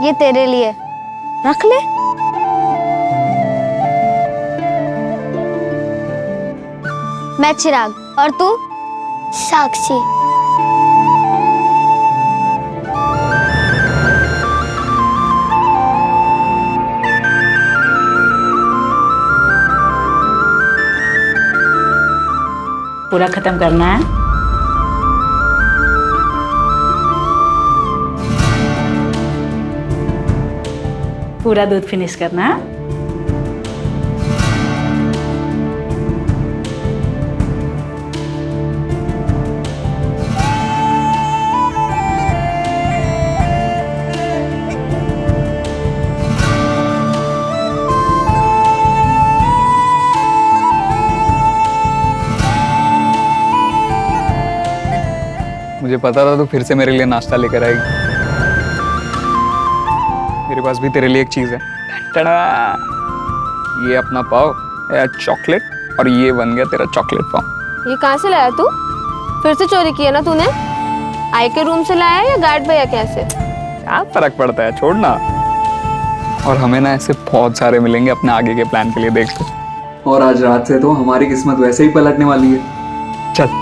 ये तेरे लिए, रख ले। मैं चिराग और तू? साक्षी। पूरा खत्म करना है। पूरा दूध फिनिश करना है। मुझे पता था तू फिर से मेरे लिए नाश्ता लेकर आएगी। मेरे पास भी तेरे लिए एक चीज है। टड़ा! ये अपना पाव, चॉकलेट, और ये बन गया तेरा चॉकलेट पाव। ये कहाँ से लाया तू? फिर से चोरी किया ना तूने? आई के रूम से लाया या गार्ड भैया कैसे? क्या फर्क पड़ता है, छोड़ ना। और हमें ना ऐसे बहुत सारे मिलेंगे अपने आगे के प्लान के लिए, देख तो। और आज रात से तो हमारी किस्मत वैसे ही पलटने वाली है। चल।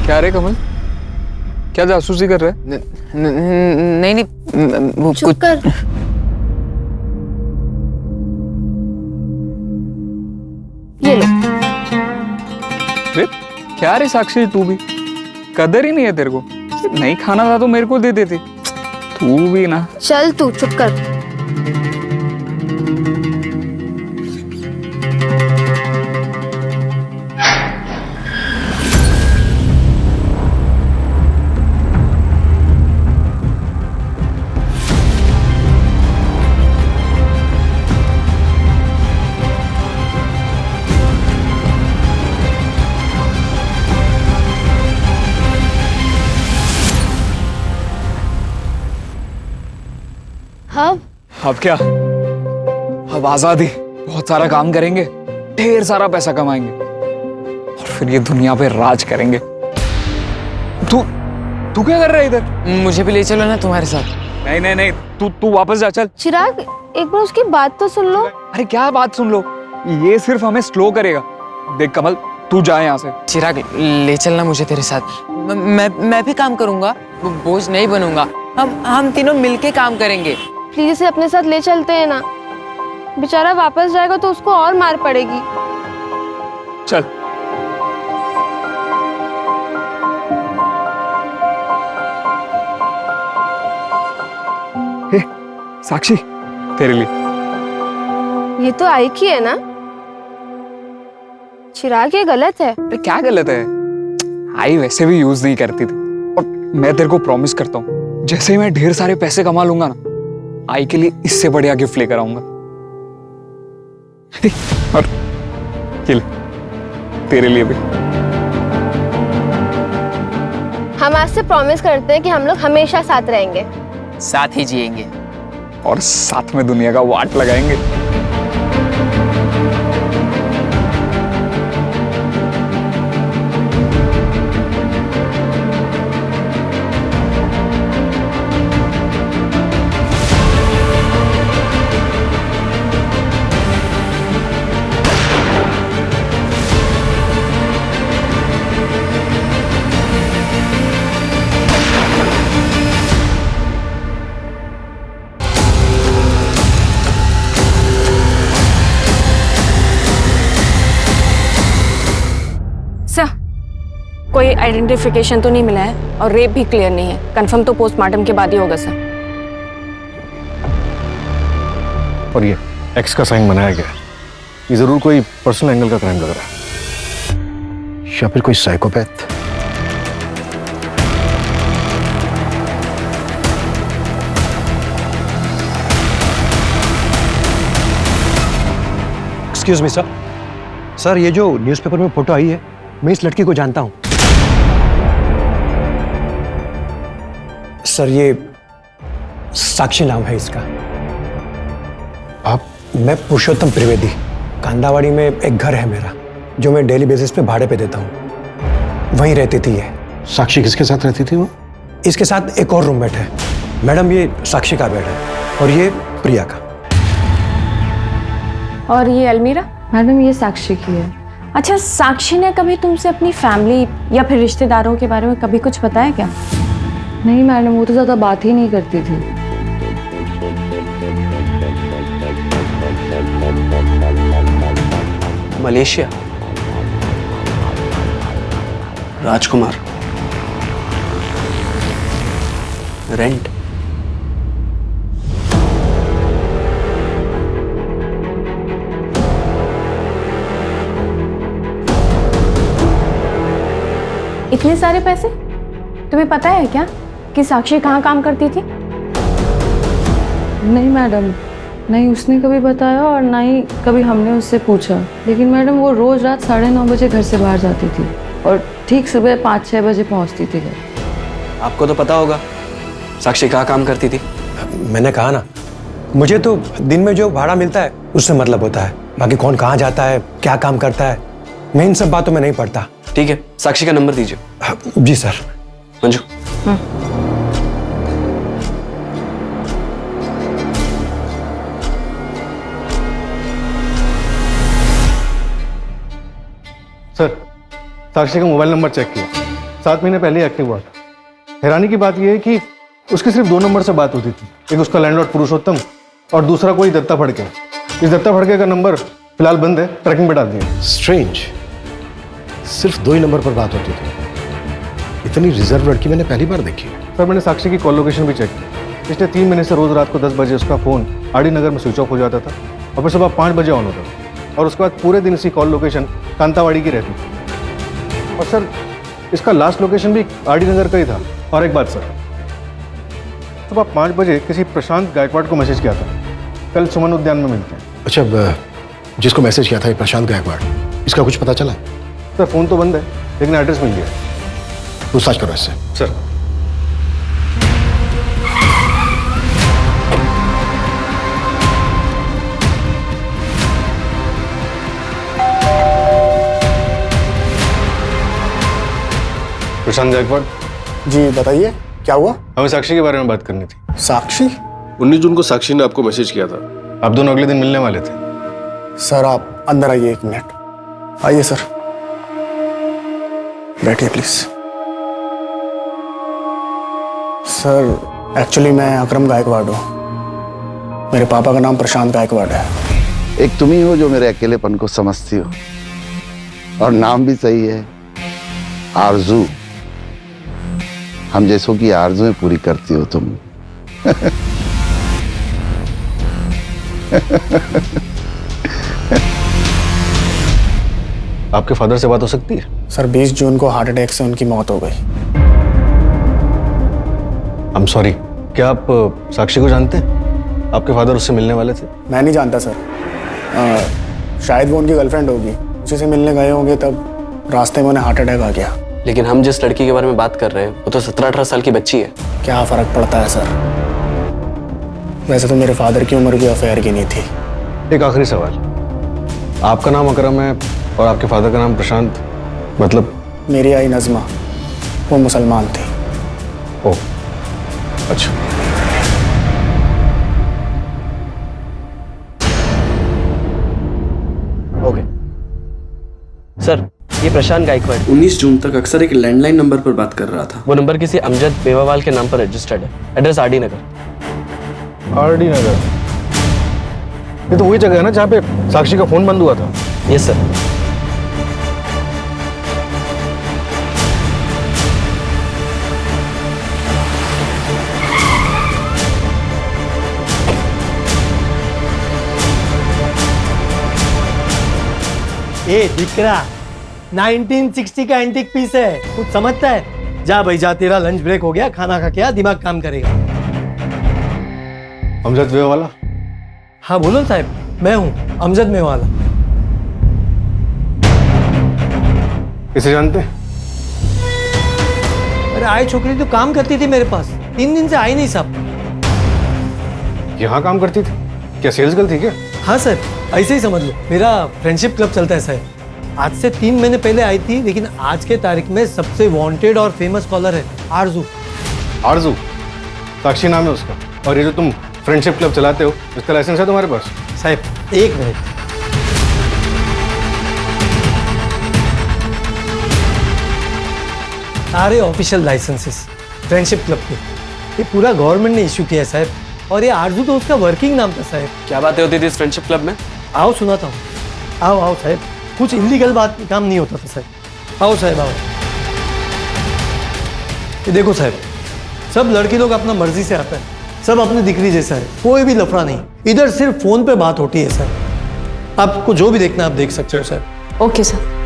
क्या रे कमल, क्या जासूसी कर रहा है? नहीं वो चुप कर। ये लो। रे क्या रे साक्षी, तू भी कदर ही नहीं है तेरे को। नहीं खाना था तो मेरे को दे देती। तू भी ना। चल तू चुप कर। अब क्या? अब आजादी, बहुत सारा काम करेंगे, ढेर सारा पैसा कमाएंगे और फिर ये दुनिया पे राज करेंगे। तू तू क्या कर रहा है इधर? मुझे भी ले चलो ना तुम्हारे साथ। नहीं नहीं नहीं, तू वापस जा, चल। चिराग, एक बार उसकी बात तो सुन लो। अरे क्या बात सुन लो, ये सिर्फ हमें स्लो करेगा। देख कमल, तू जा यहाँ से। चिराग, ले चलना मुझे तेरे साथ। मैं भी काम करूंगा, बोझ नहीं बनूंगा। हम तीनों मिलके काम करेंगे। प्लीज इसे अपने साथ ले चलते हैं ना। बेचारा वापस जाएगा तो उसको और मार पड़ेगी। चल। हे, साक्षी, तेरे लिए। ये तो आई की है ना? चिराग, ये गलत है। अरे क्या गलत है? आई वैसे भी यूज नहीं करती थी। और मैं तेरे को प्रॉमिस करता हूँ, जैसे ही मैं ढेर सारे पैसे कमा लूंगा ना, आई के लिए इससे बढ़िया गिफ्ट लेकर आऊंगा। और ये ले, तेरे लिए भी। हम आज से प्रॉमिस करते हैं कि हम लोग हमेशा साथ रहेंगे, साथ ही जिएंगे और साथ में दुनिया का वाट लगाएंगे। कोई आइडेंटिफिकेशन तो नहीं मिला है और रेप भी क्लियर नहीं है। कंफर्म तो पोस्टमार्टम के बाद ही होगा सर। और ये एक्स का साइन बनाया गया है। ये जरूर कोई पर्सनल एंगल का क्राइम लग रहा है या फिर कोई psychopath. Excuse me sir. Sir, ये जो न्यूज़पेपर में फोटो आई है, मैं इस लड़की को जानता हूं। सर, ये साक्षी नाम है इसका। मैं पुरुषोत्तम त्रिवेदी, कांदावाड़ी में एक घर है मेरा जो मैं डेली बेसिस पे भाड़े पे देता हूँ। वहीं रहती थी ये। साक्षी किसके साथ रहती थी वो? इसके साथ एक और रूममेट है। मैडम ये साक्षी का बेड है और ये प्रिया का। और ये अलमीरा? मैडम ये साक्षी की है। अच्छा, साक्षी ने कभी तुमसे अपनी फैमिली या फिर रिश्तेदारों के बारे में कभी कुछ बताया क्या? नहीं मैडम, वो तो ज़्यादा बात ही नहीं करती थी। मलेशिया, राजकुमार, रेंट। इतने सारे पैसे? तुम्हें पता है क्या कि साक्षी कहाँ काम करती थी? नहीं मैडम, नहीं उसने कभी बताया और ना ही कभी हमने उससे पूछा। लेकिन मैडम वो रोज़ रात 9:30 बजे घर से बाहर जाती थी और ठीक सुबह 5-6 बजे पहुंचती थी घर। आपको तो पता होगा साक्षी कहाँ काम करती थी। मैंने कहा ना, मुझे तो दिन में जो भाड़ा मिलता है उससे मतलब होता है। बाकी कौन कहाँ जाता है, क्या काम करता है, मैं इन सब बातों में नहीं पड़ता। ठीक है, साक्षी का नंबर दीजिए। जी सर। मंजू। सर, साक्षी का मोबाइल नंबर चेक किया, 7 महीने पहले एक्टिव हुआ था। हैरानी की बात यह है कि उसकी सिर्फ 2 नंबर से बात होती थी। एक उसका लैंडलॉर्ड पुरुषोत्तम और दूसरा कोई दत्ता फड़के। इस दत्ता फड़के का नंबर फिलहाल बंद है, ट्रैकिंग पे डाल दिया। स्ट्रेंज, सिर्फ 2 ही नंबर पर बात होती थी। इतनी रिजर्व लड़की मैंने पहली बार देखी। सर, मैंने साक्षी की कॉल लोकेशन भी चेक की। पिछले 3 महीने से रोज रात को 10 बजे उसका फोन आरडी नगर में स्विच ऑफ हो जाता था और फिर सुबह 5 बजे ऑन होता था और उसके बाद पूरे दिन इसी कॉल लोकेशन कांतावाड़ी की रहती थी। और सर, इसका लास्ट लोकेशन भी आरडी नगर का ही था। और एक बात सर, सुबह 5 बजे किसी प्रशांत गायकवाड़ को मैसेज किया था, कल सुमन उद्यान में मिलते हैं। अच्छा, जिसको मैसेज किया था ये प्रशांत गायकवाड़, इसका कुछ पता चला? सर, फोन तो बंद है लेकिन एड्रेस मिल गया। पूछताछ करो इससे। सर। प्रशांत गायकवाड़ जी बताइए, क्या हुआ? हमें साक्षी के बारे में बात करनी थी। साक्षी? 19 जून को साक्षी ने आपको मैसेज किया था, आप दोनों अगले दिन मिलने वाले थे। सर आप अंदर आइए, 1 मिनट। आइए सर, बैठिए प्लीज। सर एक्चुअली मैं अकरम गायकवाड़ हूँ। मेरे पापा का नाम प्रशांत गायकवाड़ है। एक तुम ही हो जो मेरे अकेलेपन को समझती हो, और नाम भी सही है, आरजू। हम जैसों की आरजुएं पूरी करती हो तुम। आपके फादर से बात हो सकती है? सर 20 जून को हार्ट अटैक से उनकी मौत हो गई। I'm sorry, क्या आप साक्षी को जानते हैं? आपके फादर उससे मिलने वाले थे। मैं नहीं जानता सर, शायद वो उनकी गर्लफ्रेंड होगी, उसी से मिलने गए होंगे, तब रास्ते में उन्हें हार्ट अटैक आ गया। लेकिन हम जिस लड़की के बारे में बात कर रहे हैं वो तो 17-18 साल की बच्ची है। क्या फर्क पड़ता है सर? वैसे तो मेरे फादर की उम्र भी अफेयर की नहीं थी। एक आखिरी सवाल, आपका नाम अकरम है और आपके फादर का नाम प्रशांत, मतलब? मेरी आई नज़मा, वो मुसलमान थी। ओह अच्छा। ओके सर, ये प्रशांत गायकवाड़ 19 जून तक अक्सर एक लैंडलाइन नंबर पर बात कर रहा था। वो नंबर किसी अमजद बेवावाल के नाम पर रजिस्टर्ड है। एड्रेस आरडी नगर। आरडी नगर, ये तो वही जगह है ना जहाँ पे साक्षी का फोन बंद हुआ था। Yes sir. ए दिकरा, 1960 का एंटीक पीस है, कुछ समझता है? जा भाई जा, तेरा लंच ब्रेक हो गया, खाना खा के आ, दिमाग काम करेगा। अमजद मेवाला? हाँ बोलो साहब, मैं हूँ अमजद मेवाला। इसे जानते हैं? अरे आए छोकरी तो काम करती थी मेरे पास, 3 दिन से आई नहीं साहब। यहाँ काम करती थी? क्या सेल्स गर्ल थी क्या? हाँ सर, ऐसे ही समझ लो, मेरा फ्रेंडशिप क्लब चलता है सर। आज से 3 महीने पहले आई थी, लेकिन आज के तारीख में सबसे वांटेड और फेमस कॉलर है आरजू। आरजू? साक्षी नाम है उसका। और ये जो तुम फ्रेंडशिप क्लब चलाते हो, इसका लाइसेंस है तुम्हारे पास? साहब 1 मिनट, सारे ऑफिशियल लाइसेंसेस फ्रेंडशिप क्लब के ये पूरा गवर्नमेंट ने इशू किया है साहब। और ये आरजू तो उसका वर्किंग नाम था साहब। क्या बातें होती थी इस फ्रेंडशिप क्लब में? आओ सुनाता हूँ, आओ आओ साहब, कुछ इलीगल बात काम नहीं होता था साहब। आओ साहब आओ। ये देखो साहब, सब लड़के लोग अपना मर्जी से आता है, सब अपनी दिक्री जैसा है, कोई भी लफड़ा नहीं। इधर सिर्फ फोन पे बात होती है सर। आपको जो भी देखना आप देख सकते हो सर। Okay sir.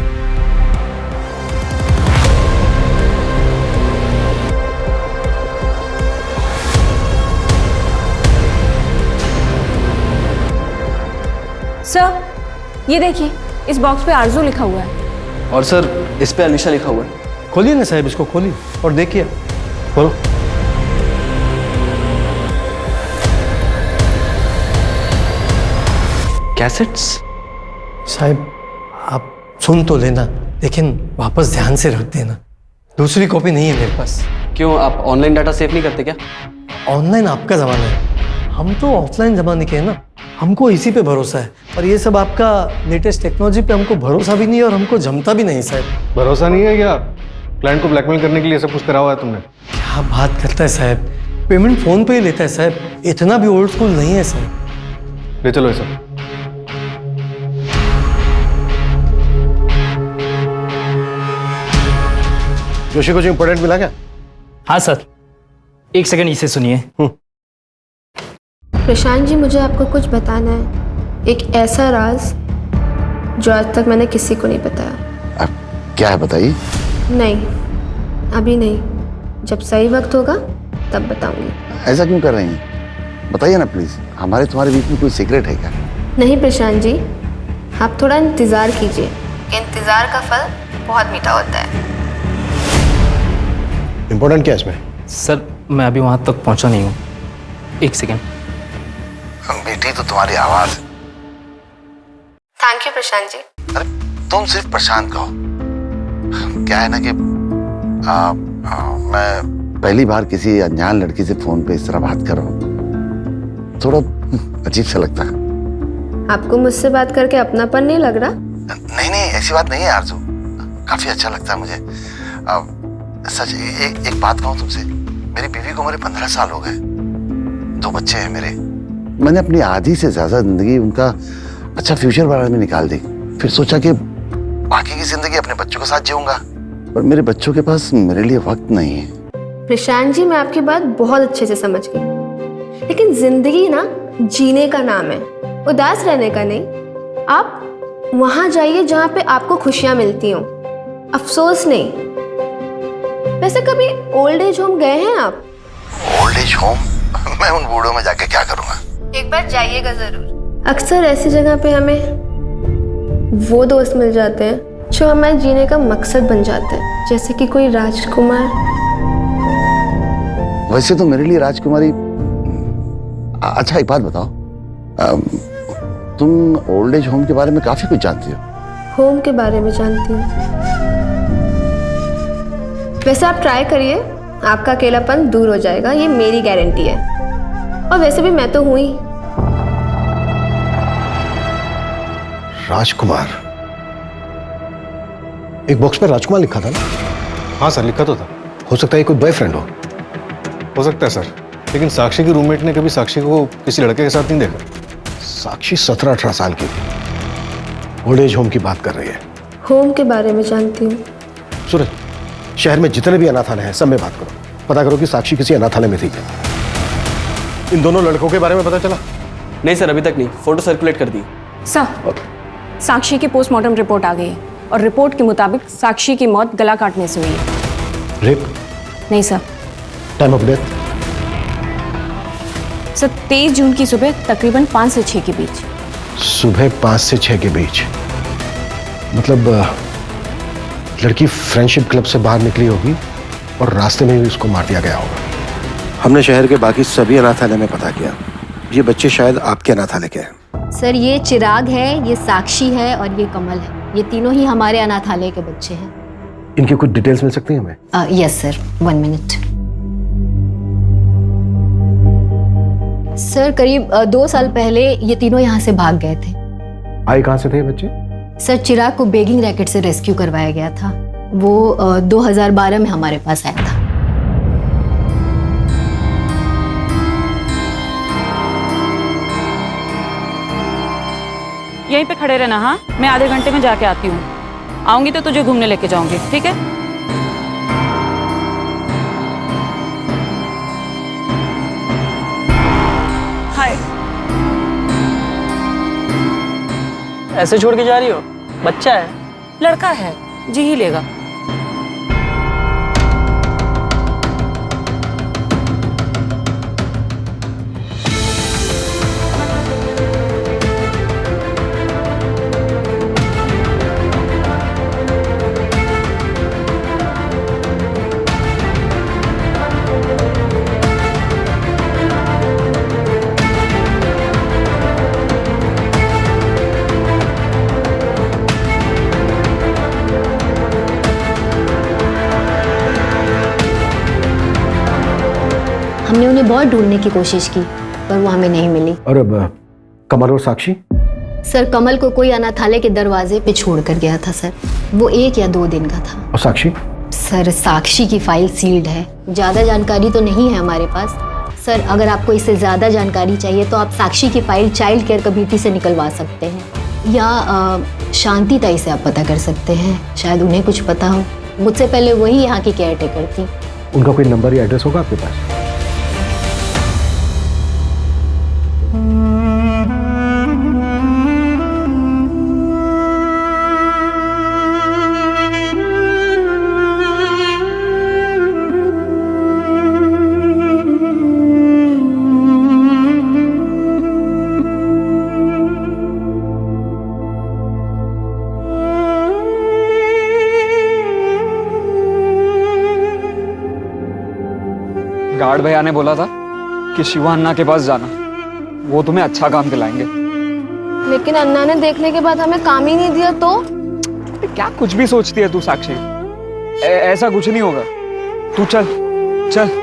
सर ये देखिए, इस बॉक्स पे आरजू लिखा हुआ है। और सर इस पे अलीशा लिखा हुआ है। खोलिए ना साहब, इसको खोलिए और देखिए। खोलो। कैसेट्स? साहब आप सुन तो लेना, लेकिन वापस ध्यान से रख देना। दूसरी कॉपी नहीं है मेरे पास। क्यों, आप ऑनलाइन डाटा सेव नहीं करते क्या? ऑनलाइन आपका जमाना है, हम तो ऑफलाइन जमाने के हैं ना। हमको इसी पे भरोसा है, और ये सब आपका लेटेस्ट टेक्नोलॉजी पे हमको भरोसा भी नहीं है और हमको जमता भी नहीं साहब। भरोसा नहीं है क्या? क्लाइंट को ब्लैकमेल करने के लिए सब कुछ करा हुआ है तुमने? क्या बात करता है साहब, पेमेंट फोन पे ही लेता है साहब, इतना भी ओल्ड स्कूल नहीं है साहब। ले चलो ये सब। जोशी कुछ इंपॉर्टेंट मिला क्या? हाँ सर, 1 सेकंड इसे सुनिए। प्रशांत जी, मुझे आपको कुछ बताना है, एक ऐसा राज जो आज तक मैंने किसी को नहीं बताया। क्या है बताइए? नहीं, अभी नहीं, जब सही वक्त होगा तब बताऊंगी। ऐसा क्यों कर रही हैं? बताइए ना प्लीज, हमारे तुम्हारे बीच में कोई सीक्रेट है क्या? नहीं प्रशांत जी, आप थोड़ा इंतजार कीजिए, इंतजार का फल बहुत मीठा होता है। इंपॉर्टेंट क्या है इसमें? सर मैं अभी वहां तक पहुंचा नहीं हूँ, 1 सेकंड। बेटी तो तुम्हारी आवाज है। Thank you Prashant ji. अरे तुम सिर्फ प्रशांत कहो। क्या है ना कि मैं पहली बार किसी अनजान लड़की से फोन पे इस तरह बात कर रहा हूँ, थोड़ा अजीब सा लगता है। आपको मुझसे बात करके अपनापन नहीं लग रहा? नहीं नहीं, ऐसी बात नहीं है आरजू, काफी अच्छा लगता है मुझे। सच एक बात कहूँ तुमसे, मेरी बीवी को उम्र 15 साल हो गए, 2 बच्चे हैं मेरे। मैंने अपनी आधी से ज्यादा जिंदगी उनका अच्छा फ्यूचर बनाने में निकाल दी, फिर सोचा कि बाकी की जिंदगी अपने बच्चों के साथ जीऊंगा, पर मेरे बच्चों के पास मेरे लिए वक्त नहीं है। प्रशांत जी, मैं आपकी बात बहुत अच्छे से समझ गई, लेकिन जिंदगी ना जीने का नाम है, उदास रहने का नहीं। आप वहां जाइए जहां पे आपको खुशियां मिलती हों, अफसोस नहीं। वैसे कभी ओल्ड एज होम गए हैं आप? Old age home? मैं उन बूढ़ों में जाके क्या करूंगा? एक बार जाइएगा जरूर। अक्सर ऐसी जगह पे हमें वो दोस्त मिल जाते हैं जो हमारे जीने का मकसद बन जाते हैं, जैसे कि कोई राजकुमार। वैसे तो मेरे लिए राजकुमारी। अच्छा एक बात बताओ, तुम ओल्ड एज होम के बारे में काफी कुछ जानती हो। होम के बारे में जानती हूँ। वैसे आप ट्राई करिए, आपका अकेलापन दूर हो जाएगा, ये मेरी गारंटी है। और वैसे भी मैं तो हूं ही। राजकुमार? एक बॉक्स पे राजकुमार लिखा था ना? हाँ सर, लिखा तो था। हो सकता है कोई बॉयफ्रेंड हो सकता है सर, लेकिन साक्षी की रूममेट ने कभी साक्षी को किसी लड़के के साथ नहीं देखा। साक्षी 17-18 साल की थी, ओल्ड एज होम की बात कर रही है। होम के बारे में जानती हूँ। सूरज, शहर में जितने भी अनाथालय हैं सब में बात करो, पता करो कि साक्षी किसी अनाथालय में थी। इन दोनों लड़कों के बारे में पता चला? नहीं सर, अभी तक नहीं, फोटो सर्कुलेट कर दी। सर, साक्षी की पोस्टमार्टम रिपोर्ट आ गई है और रिपोर्ट के मुताबिक साक्षी की मौत गला काटने से हुई है। रेप? नहीं sir. Time of death? Sir 23 जून की सुबह तकरीबन 5 से 6 के बीच। सुबह 5 से 6 के बीच? मतलब लड़की फ्रेंडशिप क्लब से बाहर निकली होगी और रास्ते में ही उसको मार दिया गया होगा। हमने शहर के बाकी सभी अनाथालय में पता किया, ये बच्चे शायद आपके अनाथालय के हैं। सर ये चिराग है, ये साक्षी है और ये कमल है। ये तीनों ही हमारे अनाथालय के बच्चे हैं। इनकी कुछ डिटेल्स मिल सकती हैं हमें? Yes sir, 1 minute. सर करीब 2 साल पहले ये तीनों यहाँ से भाग गए थे। आए कहाँ से थे ये बच्चे? सर चिराग को बेगिंग रैकेट से रेस्क्यू करवाया गया था। वो 2012 में हमारे पास आया था। यहीं पे खड़े रहना। हाँ, मैं आधे घंटे में जाके आती हूँ। आऊंगी तो तुझे घूमने लेके जाऊंगी, ठीक है? हाय। ऐसे छोड़ के जा रही हो? बच्चा है। लड़का है, जी ही लेगा। हमने उन्हें बहुत ढूंढने की कोशिश की पर वो हमें नहीं मिली। और अब कमल और साक्षी? सर कमल को कोई अनाथालय के दरवाजे पे छोड़ कर गया था सर। वो 1 या 2 दिन का था। और साक्षी? सर साक्षी की फाइल सील्ड है। ज़्यादा जानकारी तो नहीं है हमारे पास। सर अगर आपको इससे ज़्यादा जानकारी चाहिए तो आप साक्षी की फाइल चाइल्ड केयर कमेटी से निकलवा सकते हैं या शांति ताई से आप पता कर सकते हैं, शायद उन्हें कुछ पता हो। मुझसे पहले वही यहाँ की केयर टेकर थी। उनका कोई नंबर या एड्रेस होगा आपके पास? गार्ड भैया ने बोला था कि शिवा अन्ना के पास जाना, वो तुम्हें अच्छा काम दिलाएंगे। लेकिन अन्ना ने देखने के बाद हमें काम ही नहीं दिया तो? क्या कुछ भी सोचती है तू साक्षी? ऐसा कुछ नहीं होगा। तू चल चल।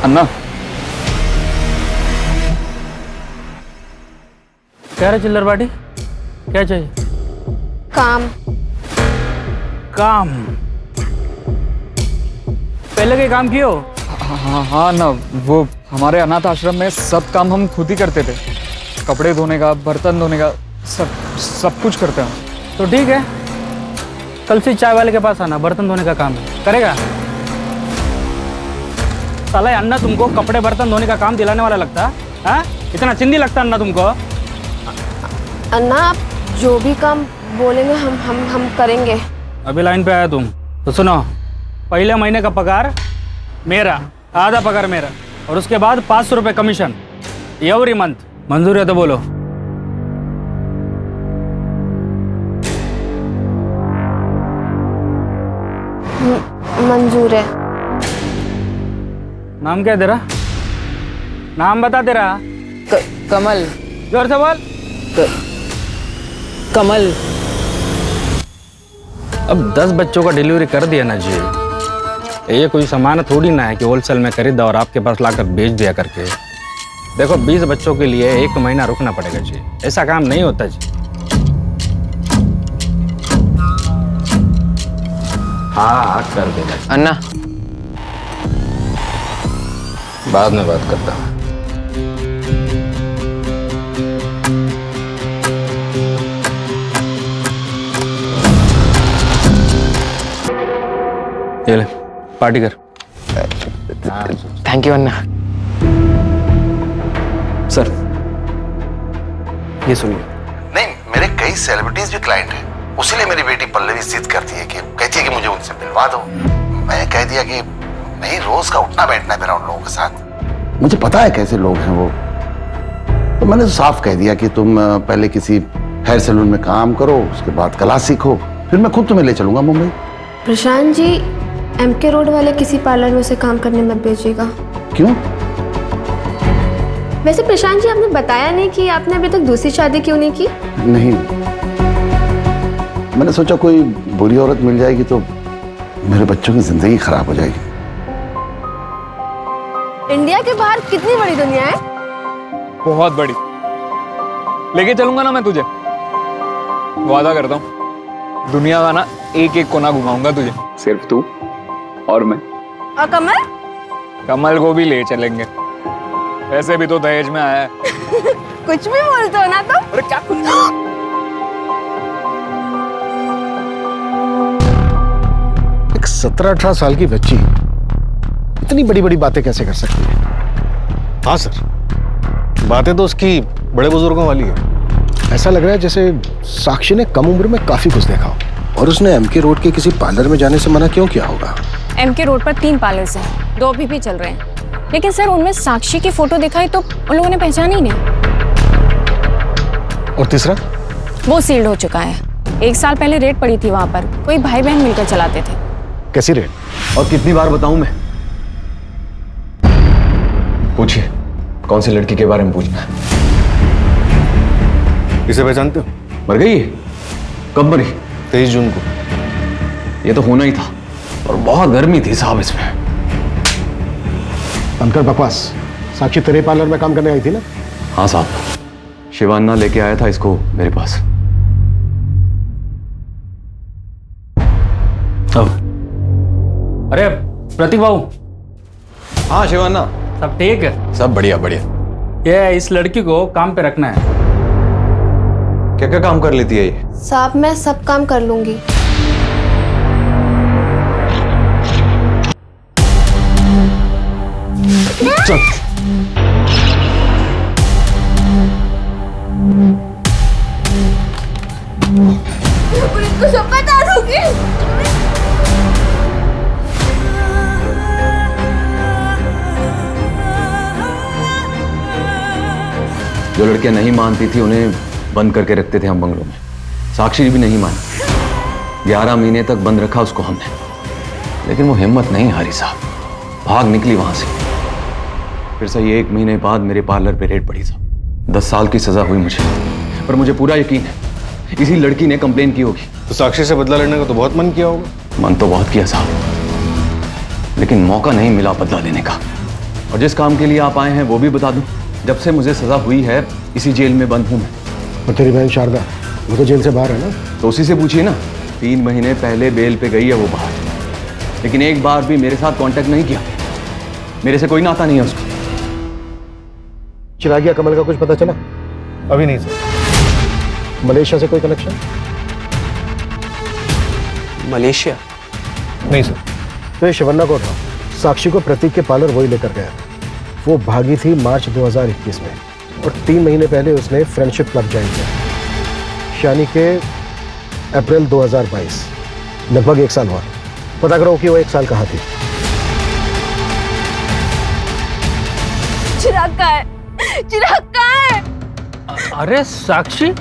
अन्ना क्या रे चिल्लर पार्टी, क्या चाहिए? काम। काम? पहले के काम कियो? हाँ ना, वो हमारे अनाथ आश्रम में सब काम हम खुद ही करते थे। कपड़े धोने का, बर्तन धोने का, सब कुछ करते हैं। तो ठीक है, कल से चाय वाले के पास आना, बर्तन धोने का काम है। करेगा? साला अन्ना तुमको कपड़े बर्तन धोने का काम दिलाने वाला लगता है? इतना चिंदी लगता अन्ना तुमको? अन्ना आप जो भी काम बोलेंगे हम करेंगे। अभी लाइन पे आया तुम तो सुनो, पहले महीने का पगार मेरा, आधा पगार मेरा, और उसके बाद 500 रुपये कमीशन एवरी मंथ। मंजूर है तो बोलो। मंजूर है। नाम क्या है तेरा? नाम बता तेरा। कमल। जोर से बोल। कमल। अब 10 बच्चों का डिलीवरी कर दिया ना जी, ये कोई सामान थोड़ी ना है कि होलसेल में खरीदा और आपके पास लाकर बेच दिया करके। देखो 20 बच्चों के लिए 1 महीना रुकना पड़ेगा जी, ऐसा काम नहीं होता जी। हाँ कर देगा अन्ना। बाद में बात करता हूँ। ये ले पार्टी कर। Thank you Anna. सर ये सुनिए। नहीं, मेरे कई सेलिब्रिटीज भी क्लाइंट हैं, उसीलिए मेरी बेटी पल्लवी जिद करती है कि कहती है कि मुझे उनसे मिलवा दो। मैंने कह दिया कि नहीं, रोज का उठना बैठना है मेरा उन लोगों के साथ। मुझे पता है कैसे लोग हैं वो। तो मैंने तो साफ कह दिया कि तुम पहले किसी हेयर सैलून में काम करो, उसके बाद क्लास सीखो, फिर मैं खुद तुम्हें ले चलूंगा मुंबई। प्रशांत जी, MK रोड वाले किसी पार्लर में उसे काम करने मत भेजिएगा। क्यों? वैसे प्रशांत जी, आपने बताया नहीं कि आपने अभी तक दूसरी शादी क्यों नहीं की? नहीं, मैंने सोचा कोई बुरी औरत मिल जाएगी तो मेरे बच्चों की जिंदगी खराब हो जाएगी। इंडिया के बाहर कितनी बड़ी दुनिया है। बहुत बड़ी। लेके चलूंगा ना मैं तुझे, वादा करता हूँ। दुनिया का ना एक एक कोना घुमाऊंगा तुझे, सिर्फ तू और मैं। और कमल? कमल को भी ले चलेंगे, ऐसे भी तो दहेज में आया है। कुछ भी बोलते हो ना तुम। अरे क्या कुछ? एक 17-18 साल की बच्ची इतनी बड़ी बड़ी बातें कैसे कर सकती है? हाँ सर, बातें तो उसकी बड़े बुजुर्गों वाली है। ऐसा लग रहा है जैसे साक्षी ने कम उम्र में काफी कुछ देखा हो। और उसने MK रोड के किसी पार्लर में जाने से मना क्यों किया होगा? MK रोड पर 3 पार्लर्स हैं, 2 अभी भी चल रहे हैं। लेकिन सर, उनमें साक्षी की फोटो दिखाई तो उन लोगों ने पहचाना ही नहीं। और तीसरा? वो सील्ड हो चुका है। 1 साल पहले रेड पड़ी थी वहां पर, कोई भाई बहन मिलकर चलाते थे। कैसी रेड? और कितनी बार बताऊं मैं? पूछिए, कौन सी लड़की के बारे में पूछना है? इसे पहचानते हो? मर गई है? कब मरी? 23 जून को। ये तो होना ही था, और बहुत गर्मी थी साहब इसमें। बनकर बकवास। साक्षी तेरे पार्लर में काम करने आई थी ना? हाँ साहब, शिवान्ना लेके आया था इसको मेरे पास। अरे प्रतीक बाबू। हाँ शिवान्ना, सब ठीक है? सब बढ़िया बढ़िया। ये इस लड़की को काम पे रखना है। क्या क्या काम कर लेती है ये? साहब, मैं सब काम कर लूंगी। चल। पुलिस को सब बता दूंगी। जो लड़कियां नहीं मानती थी उन्हें बंद करके रखते थे हम बंगलों में। साक्षी भी नहीं मानी। 11 महीने तक बंद रखा उसको हमने, लेकिन वो हिम्मत नहीं हारी साहब, भाग निकली वहां से। फिर सही 1 महीने बाद मेरे पार्लर पे रेड पड़ी साहब। 10 साल की सजा हुई मुझे, पर मुझे पूरा यकीन है इसी लड़की ने कंप्लेन की होगी। तो साक्षी से बदला लेने का तो बहुत मन किया होगा। मन तो बहुत किया साहब, लेकिन मौका नहीं मिला बदला लेने का। और जिस काम के लिए आप आए हैं वो भी बता दूं, जब से मुझे सजा हुई है इसी जेल में बंद हूं मैं। और तेरी बहन शारदा, वो तो जेल से बाहर है ना? तो उसी से पूछिए ना। 3 महीने पहले बेल पे गई है वो बाहर, लेकिन एक बार भी मेरे साथ कांटेक्ट नहीं किया। मेरे से कोई नाता नहीं है उसका। चिरागिया कमल का कुछ पता चला? अभी नहीं सर। मलेशिया से कोई कनेक्शन? मलेशिया? नहीं सर। तो ये शिवन्ना को उठाओ। साक्षी को प्रतीक के पार्लर वही लेकर गया। वो भागी थी मार्च 2021 में, और 3 महीने पहले उसने फ्रेंडशिप क्लब ज्वाइन किया, यानी कि अप्रैल 2022। लगभग 1 साल हुआ। पता करो कि वो 1 साल कहाँ थी। चिराग कहाँ है? चिराग कहाँ है? अरे साक्षी,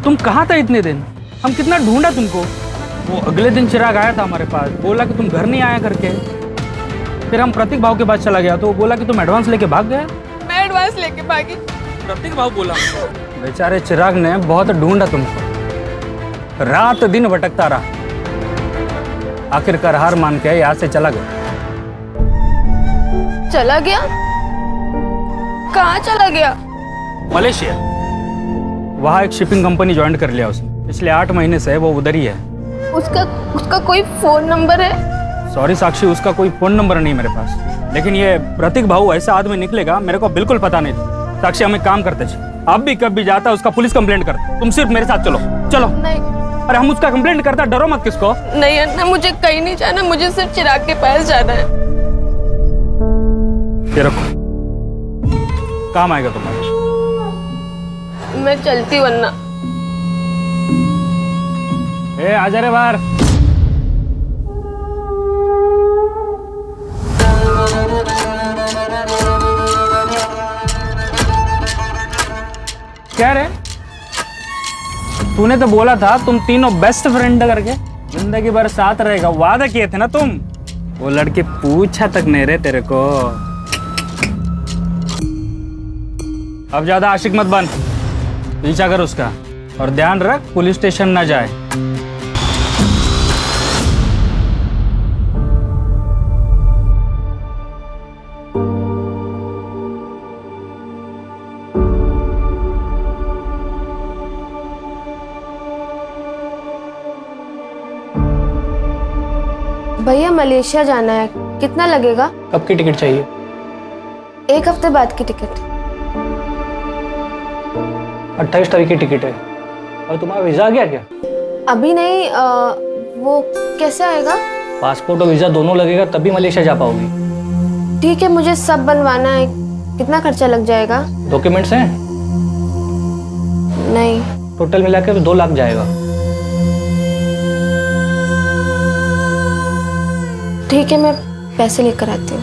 तुम कहाँ था इतने दिन? हम कितना ढूंढा तुमको। वो अगले दिन चिराग आया था हमारे पास, बोला कि तुम घर नहीं आया करके। फिर हम प्रतीक भाव के पास चला गया तो वो बोला कि तुम एडवांस लेके भाग गए। मैं एडवांस लेके भागी। प्रतीक भाव बोला। बेचारे चिराग ने बहुत ढूंढा तुमको, रात दिन भटकता रहा। आखिरकार हार मान के यहाँ से चला गया। चला गया? कहाँ चला गया? मलेशिया। वहाँ एक शिपिंग कंपनी ज्वाइन कर लिया उसने। पिछले 8 महीने से वो उधर ही है। उसका कोई फोन नंबर है? सॉरी साक्षी, उसका कोई फोन नंबर नहीं मेरे पास। लेकिन ये प्रतीक भाऊ ऐसा आदमी निकलेगा मेरे को बिल्कुल पता नहीं था। साक्षी, हम एक काम करते थे, अब भी कब भी जाता उसका पुलिस कंप्लेंट करते। तुम सिर्फ मेरे साथ चलो। चलो। नहीं। अरे हम उसका कंप्लेंट करता, डरो मत किसको। नहीं अन्ना, मुझे कहीं नहीं जाना, मुझे सिर्फ चिराग के पास जाना है। ये रखो, काम आएगा तुम्हारे। मैं चलती हूँ अन्ना। ए आजा रे बाहर। क्या रे? तूने तो बोला था तुम तीनों बेस्ट फ्रेंड करके जिंदगी भर साथ रहेगा, वादा किए थे ना तुम। वो लड़के पूछा तक नहीं रहे तेरे को। अब ज्यादा आशिक मत बन, पीछा कर उसका और ध्यान रख पुलिस स्टेशन ना जाए। भैया मलेशिया जाना है, कितना लगेगा? कब की टिकट चाहिए? 1 हफ्ते बाद की टिकट। 28 तारीख की टिकट है। और तुम्हारा वीज़ा आ गया क्या? अभी नहीं, वो कैसे आएगा? पासपोर्ट और वीज़ा दोनों लगेगा तभी मलेशिया जा पाओगी। ठीक है, मुझे सब बनवाना है, कितना खर्चा लग जाएगा? डॉक्यूमेंट्स हैं? नहीं। टोटल मिलाकर 2 लाख जाएगा। ठीक है, मैं पैसे लेकर आती हूँ।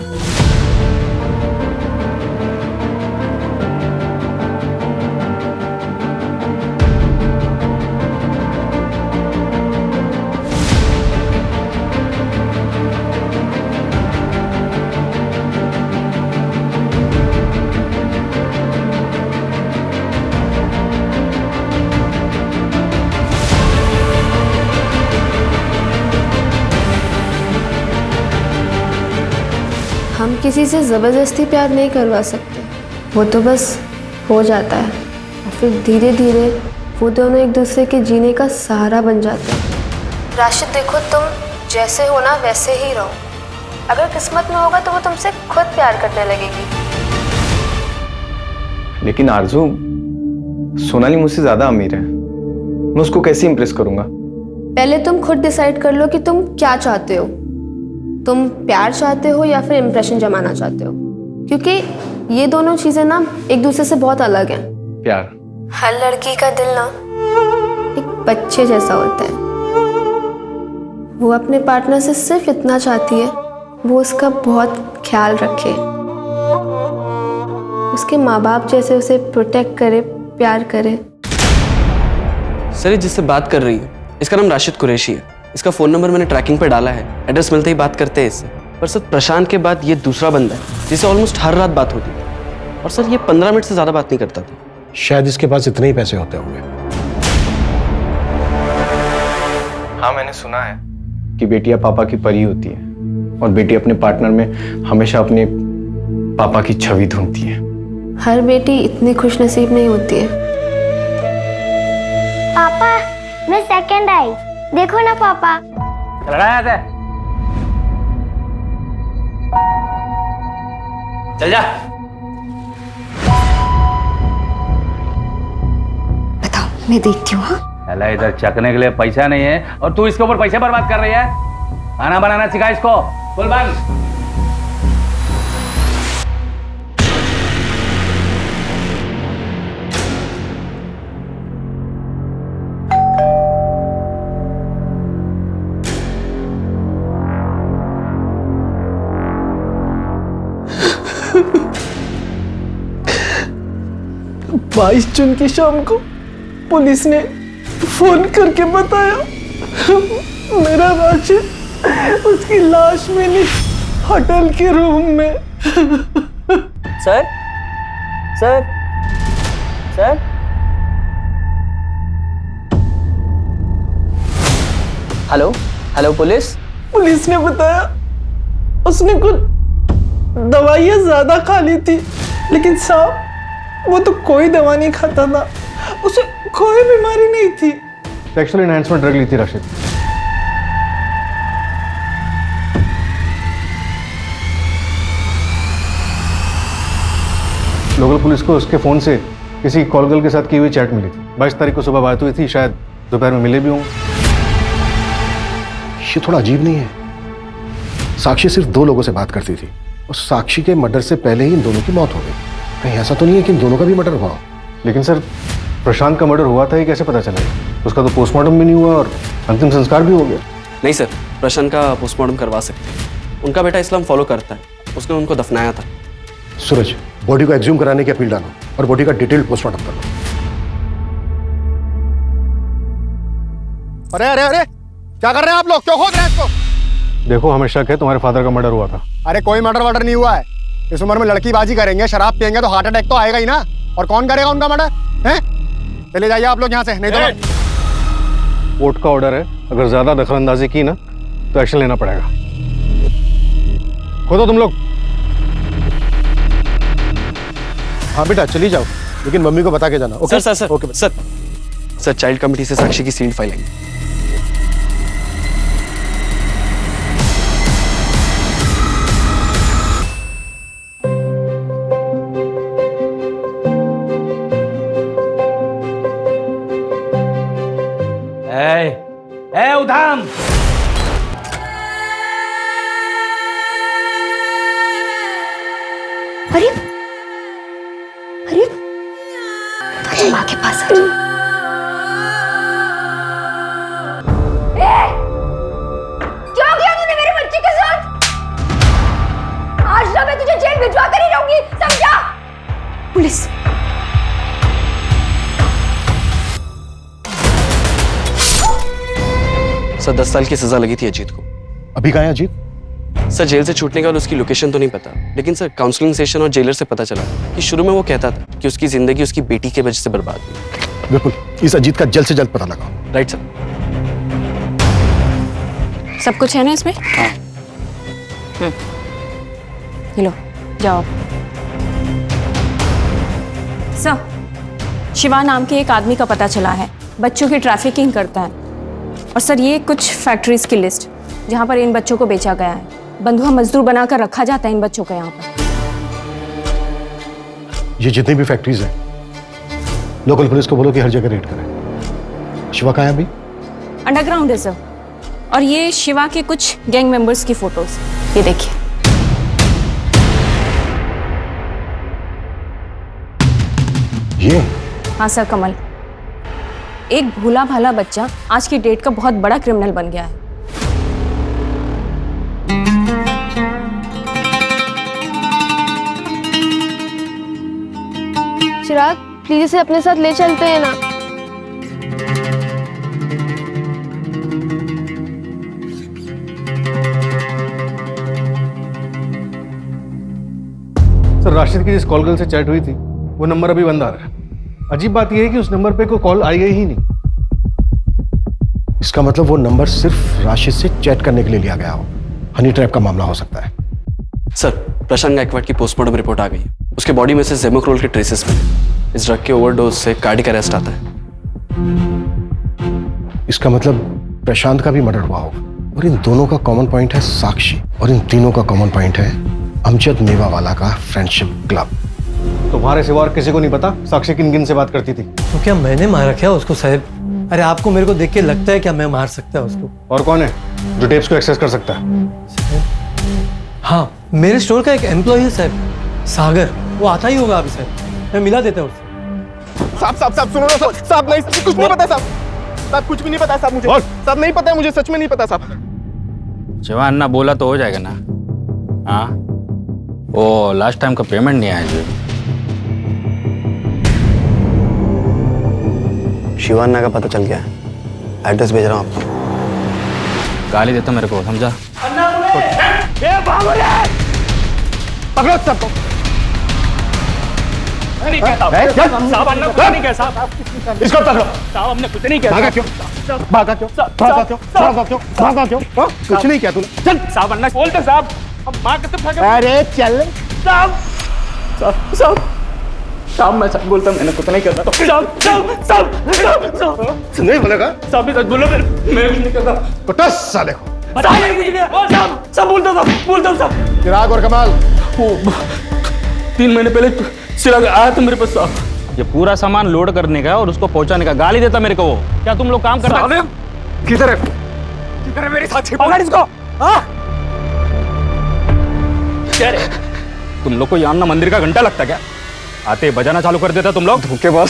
हम किसी से ज़बरदस्ती प्यार नहीं करवा सकते, वो तो बस हो जाता है और फिर धीरे धीरे वो दोनों एक दूसरे के जीने का सहारा बन जाते हैं। राशिद देखो, तुम जैसे हो ना वैसे ही रहो, अगर किस्मत में होगा तो वो तुमसे खुद प्यार करने लगेगी। लेकिन आरजू, सोनाली मुझसे ज्यादा अमीर है, मैं उसको कैसे इंप्रेस करूंगा? पहले तुम खुद डिसाइड कर लो कि तुम क्या चाहते हो। तुम प्यार चाहते हो या फिर इम्प्रेशन जमाना चाहते हो, क्योंकि ये दोनों चीजें ना एक दूसरे से बहुत अलग हैं। प्यार, हर लड़की का दिल ना एक बच्चे जैसा होता है। वो अपने पार्टनर से सिर्फ इतना चाहती है, वो उसका बहुत ख्याल रखे, उसके माँ बाप जैसे उसे प्रोटेक्ट करे, प्यार करे। सर, ये जिससे बात कर रही है इसका नाम राशिद कुरैशी है। इसका फ़ोन नंबर मैंने ट्रैकिंग पे डाला है, एड्रेस मिलते ही बात करते हैं इससे। पर सर, प्रशांत के बाद ये दूसरा बंदा है जिसे ऑलमोस्ट हर रात बात होती थी, और सर ये 15 मिनट से ज़्यादा बात नहीं करता था। शायद इसके पास इतने ही पैसे होते होंगे। हाँ, मैंने सुना है कि बेटियां पापा की परी होती है और बेटी अपने पार्टनर में हमेशा अपने पापा की छवि ढूंढती है। हर बेटी इतनी खुशनसीब नहीं होती है। पापा, मैं सेकंड आई, देखो ना पापा। चल जा। बताओ, मैं देखती हूँ। हाँ, अल्लाह, इधर चकने के लिए पैसा नहीं है और तू इसके ऊपर पैसे बर्बाद कर रही है। खाना बनाना सिखा इसको। बोल बंद। बाईस जून की शाम को पुलिस ने फोन करके बताया मेरा राशिद उसकी लाश मिली होटल के रूम में। Sir, sir, sir, hello, hello police. Police ने बताया उसने कुछ दवाइयाँ ज्यादा खा ली थी, लेकिन साहब वो तो कोई दवा नहीं खाता था, उसे कोई बीमारी नहीं थी। सेक्सुअल एनहांसमेंट ड्रग ली थी राशिद। लोकल पुलिस को उसके फोन से किसी कॉल गर्ल के साथ की हुई चैट मिली थी। 22 तारीख को सुबह बात हुई थी, शायद दोपहर में मिले भी होंगे। ये थोड़ा अजीब नहीं है? साक्षी सिर्फ 2 लोगों से बात करती थी और साक्षी के मर्डर से पहले ही इन दोनों की मौत हो गई। कहीं ऐसा तो नहीं है कि इन दोनों का भी मर्डर हुआ? लेकिन सर, प्रशांत का मर्डर हुआ था, ये कैसे पता चला? उसका तो पोस्टमार्टम भी नहीं हुआ और अंतिम संस्कार भी हो गया। नहीं सर, प्रशांत का पोस्टमार्टम करवा सकते हैं। उनका बेटा इस्लाम फॉलो करता है, उसने उनको दफनाया था। सूरज, बॉडी को एक्सह्यूम कराने की अपील डालो और बॉडी का डिटेल्ड पोस्टमार्टम करो। अरे अरे अरे क्या कर रहे हैं आप लोग? क्यों खोद रहे हैं इसको? देखो हमें शक है तुम्हारे फादर का मर्डर हुआ था। अरे कोई मर्डर वर्डर नहीं हुआ है। इस उम्र में लड़कीबाजी करेंगे, शराब पियेंगे तो हार्ट अटैक तो आएगा ही ना। और कौन करेगा उनका मर्डर? हैं? चले जाइए आप लोग यहाँ से, नहीं तो कोर्ट का ऑर्डर है, अगर ज्यादा दखलंदाजी की ना तो एक्शन लेना पड़ेगा। खोदो तुम लोग। हाँ बेटा चली जाओ, लेकिन मम्मी को बता के जाना। Okay sir okay sir child committee से साक्षी की सील्ड फाइल आएंगी। ए उधाम, अरे अरे तुझे माँ के पास आ जा। क्या किया तूने मेरे बच्चे के साथ? आज ना मैं तुझे जेल भिजवा कर ही रहूंगी, समझा? पुलिस सर 10 साल की सजा लगी थी अजीत को। अभी कहाँ है अजीत? सर जेल से छूटने का उसकी लोकेशन तो नहीं पता, लेकिन सर काउंसलिंग सेशन और जेलर से पता चला कि शुरू में वो कहता था कि उसकी जिंदगी उसकी बेटी के वजह से बर्बाद हुई। बिल्कुल, इस अजीत का जल्द से जल्द पता लगाओ। Right sir. सब कुछ है ना इसमें? ये लो जाओ। सर शिवा नाम के एक आदमी का पता चला है, बच्चों की ट्रैफिकिंग करता है। और सर ये कुछ फैक्ट्रीज की लिस्ट जहाँ पर इन बच्चों को बेचा गया है। बंधुआ मजदूर बनाकर रखा जाता है इन बच्चों को यहाँ पर। ये जितनी भी फैक्ट्रीज हैं, लोकल पुलिस को बोलो कि हर जगह रेड करें। शिवा कहाँ है अभी? अंडरग्राउंड है सर। और ये शिवा के कुछ गैंग मेंबर्स की फोटोज, ये देखिए। ये? हाँ सर कमल, एक भोला भाला बच्चा आज की डेट का बहुत बड़ा क्रिमिनल बन गया है। चिराग प्लीज इसे अपने साथ ले चलते हैं ना। सर राशिद की जिस कॉल गर्ल से चैट हुई थी वो नंबर अभी बंद आ रहा है। अजीब बात यह है कि उस नंबर पे कोई कॉल आई गई ही नहीं। इसका मतलब वो नंबर सिर्फ राशिद से चैट करने के लिए लिया गया हो। हनी ट्रैप का मामला हो सकता है। सर प्रशांत गायकवाड की पोस्टमार्टम रिपोर्ट आ गई है। उसके बॉडी में से जेमोक्रोल के ट्रेसेस मिले। इस ड्रग के ओवरडोज से कार्डियक अरेस्ट आता है। इसका मतलब प्रशांत का भी मर्डर हुआ हो। और इन दोनों का कॉमन पॉइंट है साक्षी, और इन तीनों का कॉमन पॉइंट है अमजद मेवावाला का फ्रेंडशिप क्लब। तुम्हारे सिवा और किसी को नहीं पता साक्षी किन किन से बात करती थी? तो क्या मैंने मारा क्या उसको साहब? अरे आपको मेरे को देख के लगता है क्या मैं मार सकता है उसको? और कौन है जो टेप्स को एक्सेस कर सकता है? हाँ मेरे स्टोर का एक एम्प्लॉय है साहब, सागर। वो आता ही होगा अभी साहब, मैं मिला देता हूँ उससे। साहब सुनो ना साहब, नहीं कुछ नहीं पता साहब। साहब कुछ भी नहीं पता साहब मुझे। साहब नहीं पता है मुझे, सच में नहीं पता साहब। जवान ना बोला तो हो जाएगा ना। हाँ वो लास्ट टाइम का पेमेंट नहीं आया जी। शिवान्ना का पता चल गया है, एड्रेस भेज रहा हूँ आपको। गाली देता मेरे को, समझा? पकड़ो सबको। नहीं कहता साहब, हमने कुछ नहीं कहा साहब। इसको पकड़ो साहब, हमने कुछ नहीं कहा। भागा क्यों? भागा क्यों? भागा क्यों? भागा क्यों? भागा क्यों? कुछ नहीं किया तूने। चल साहब, अन्ना बोलते साहब, अब माँ कैसे भागा? अरे चल साहब साहब साहब, मैं सच बोलता, मैंने कुछ नहीं करता। साहब साहब साहब साहब नहीं बोलेगा साहब, सच बोलो। मैं कुछ नहीं करता। कुछ साले को सब बोलता साहब। चिराग और कमाल 3 महीने पहले चिराग आया था मेरे पास साहब। ये पूरा सामान लोड करने का और उसको पहुंचाने का। गाली देता मेरे को वो। क्या तुम लोग काम कर रहे हो? किधर है मेरे साथ? पकड़ इसको। क्या रे? तुम लोग को यहाँ ना मंदिर का घंटा लगता क्या? आते बजाना चालू कर देता तुम लोग। धोखेबाज,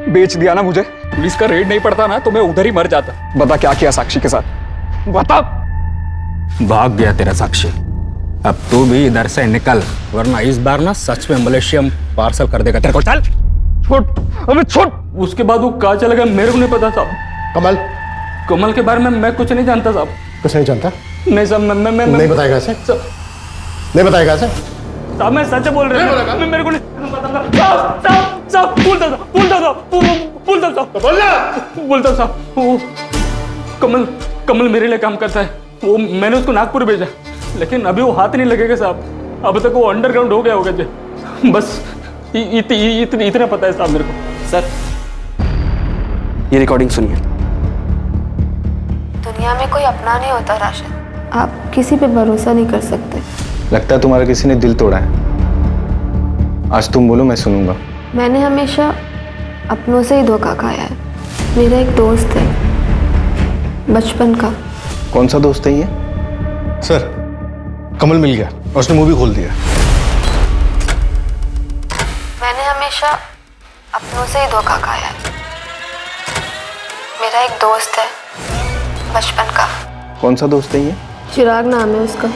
बेच दिया ना मुझे। पुलिस का रेड नहीं पड़ता ना तो मैं उधर ही मर जाता। बता क्या किया साक्षी के साथ, बता। भाग गया तेरा साक्षी। अब तू भी इधर से निकल, वरना इस बार ना सच में मलेशिया पार्सल कर देगा तेरे को। चल छोड़, अबे छोड़। उसके बाद वो कहाँ चला गया मेरे को नहीं पता साहब। कमल कमल के बारे में मैं कुछ नहीं जानता साहब। कुछ नहीं जानता? नहीं साहब, मैं नहीं बताएगा ऐसे? नहीं बताएगा ऐसे? साहब मैं सच बोल रहा हूँ, मेरे को नहीं साहब, बोलता साहब, वो कमल मेरे लिए काम करता है। वो मैंने उसको नागपुर भेजा, लेकिन अभी वो हाथ नहीं लगेगा साहब। अब तक वो अंडरग्राउंड हो गया होगा जी। बस इतना पता है साहब मेरे को। सर ये रिकॉर्डिंग सुनिए। दुनिया में कोई अपना नहीं होता राशिद, आप किसी पे भरोसा नहीं कर सकते। लगता है तुम्हारा किसी ने दिल तोड़ा है। आज तुम बोलो, मैं सुनूंगा। मैंने हमेशा अपनों से ही धोखा खाया है। मेरा एक दोस्त है बचपन का। कौन सा दोस्त है ये? सर, कमल मिल गया और उसने मूवी खोल दिया। मैंने हमेशा अपनों से ही धोखा खाया है। मेरा एक दोस्त है बचपन का। कौन सा दोस्त है ये? चिराग नाम है उसका।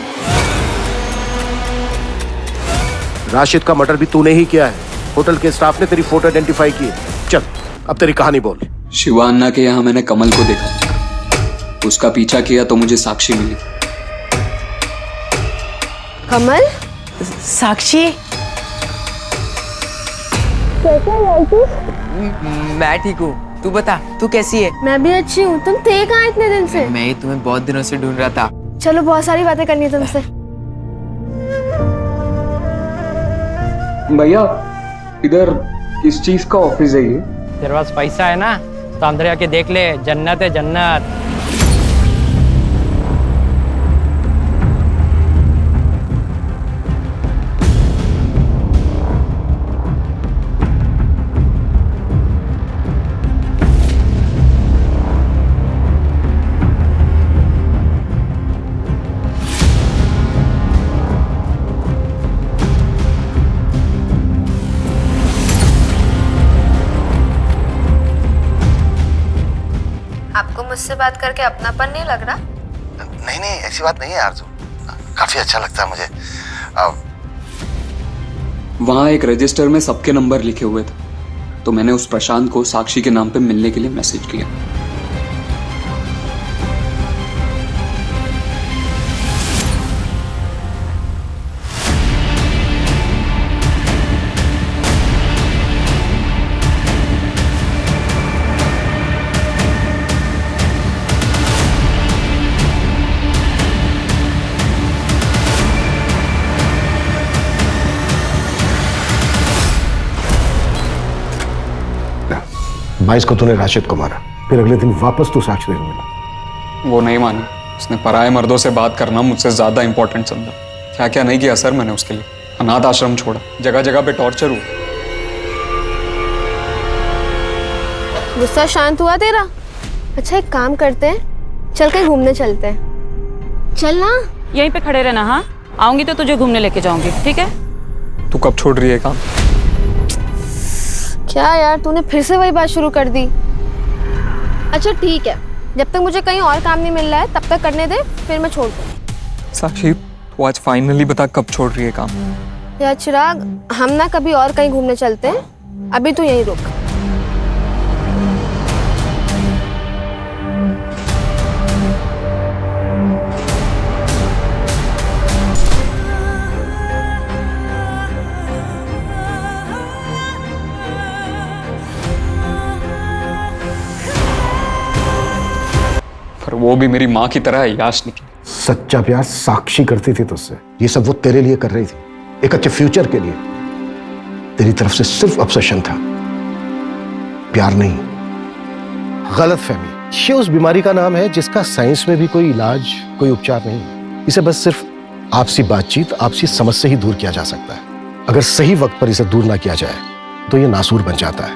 राशिद का मर्डर भी तूने ही किया है। होटल के स्टाफ ने तेरी फोटो आइडेंटिफाई की है। चल अब तेरी कहानी बोल। शिवान्ना के यहाँ मैंने कमल को देखा, उसका पीछा किया तो मुझे साक्षी मिली। कमल? साक्षी? कैसे है तू? मैं ठीक हूँ, तू बता, तू कैसी है? मैं भी अच्छी हूँ। तुम थे कहाँ इतने दिन से? मैं ही तुम्हें बहुत दिनों से ढूंढ रहा था। चलो, बहुत सारी बातें करनी है तुमसे। भैया इधर किस चीज का ऑफिस है ये? तेरे पास पैसा है ना, तो अंदर जाके देख ले, जन्नत है जन्नत। आपको मुझसे बात करके अपनापन नहीं लग रहा? नहीं नहीं, ऐसी बात नहीं है आरजू, काफी अच्छा लगता है मुझे। वहाँ एक रजिस्टर में सबके नंबर लिखे हुए थे, तो मैंने उस प्रशांत को साक्षी के नाम पे मिलने के लिए मैसेज किया। बाईस को तूने राशिद को मारा, फिर अगले दिन वापस तू साक्षी देने मिला। वो नहीं मानी। उसने पराये मर्दों से बात करना मुझसे ज्यादा इंपॉर्टेंट समझा। क्या क्या नहीं किया सर मैंने उसके लिए। अनाथ आश्रम छोड़ा, जगह जगह पे टॉर्चर हुआ। गुस्सा शांत हुआ तेरा? अच्छा, एक काम करते हैं, चल कहीं घूमने चलते हैं। चल ना। यहीं पे खड़े रहना। हाँ, आऊंगी तो तुझे घूमने लेके जाऊंगी, ठीक है? तू कब छोड़ रही है काम? क्या यार, तूने फिर से वही बात शुरू कर दी। अच्छा ठीक है, जब तक मुझे कहीं और काम नहीं मिल रहा है तब तक करने दे, फिर मैं छोड़ दूँ। साक्षी तू आज फाइनली बता कब छोड़ रही है काम? यार चिराग, हम ना कभी और कहीं घूमने चलते हैं, अभी तू यहीं रुक। पर वो भी मेरी माँ की तरह याश निकली। सच्चा प्यार साक्षी करती थी तुझसे। ये सब वो तेरे लिए कर रही थी, एक अच्छे फ्यूचर के लिए। तेरी तरफ से सिर्फ ऑब्सेशन था, प्यार नहीं। गलत फहमी। ये उस बीमारी का नाम है जिसका साइंस में भी कोई इलाज, कोई उपचार नहीं है। इसे बस सिर्फ आपसी बातचीत, आपसी समझ से ही दूर किया जा सकता है। अगर सही वक्त पर इसे दूर ना किया जाए तो ये नासूर बन जाता है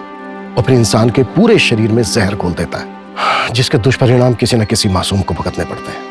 और फिर इंसान के पूरे शरीर में जहर घोल देता है, जिसके दुष्परिणाम किसी न किसी मासूम को भुगतने पड़ते हैं।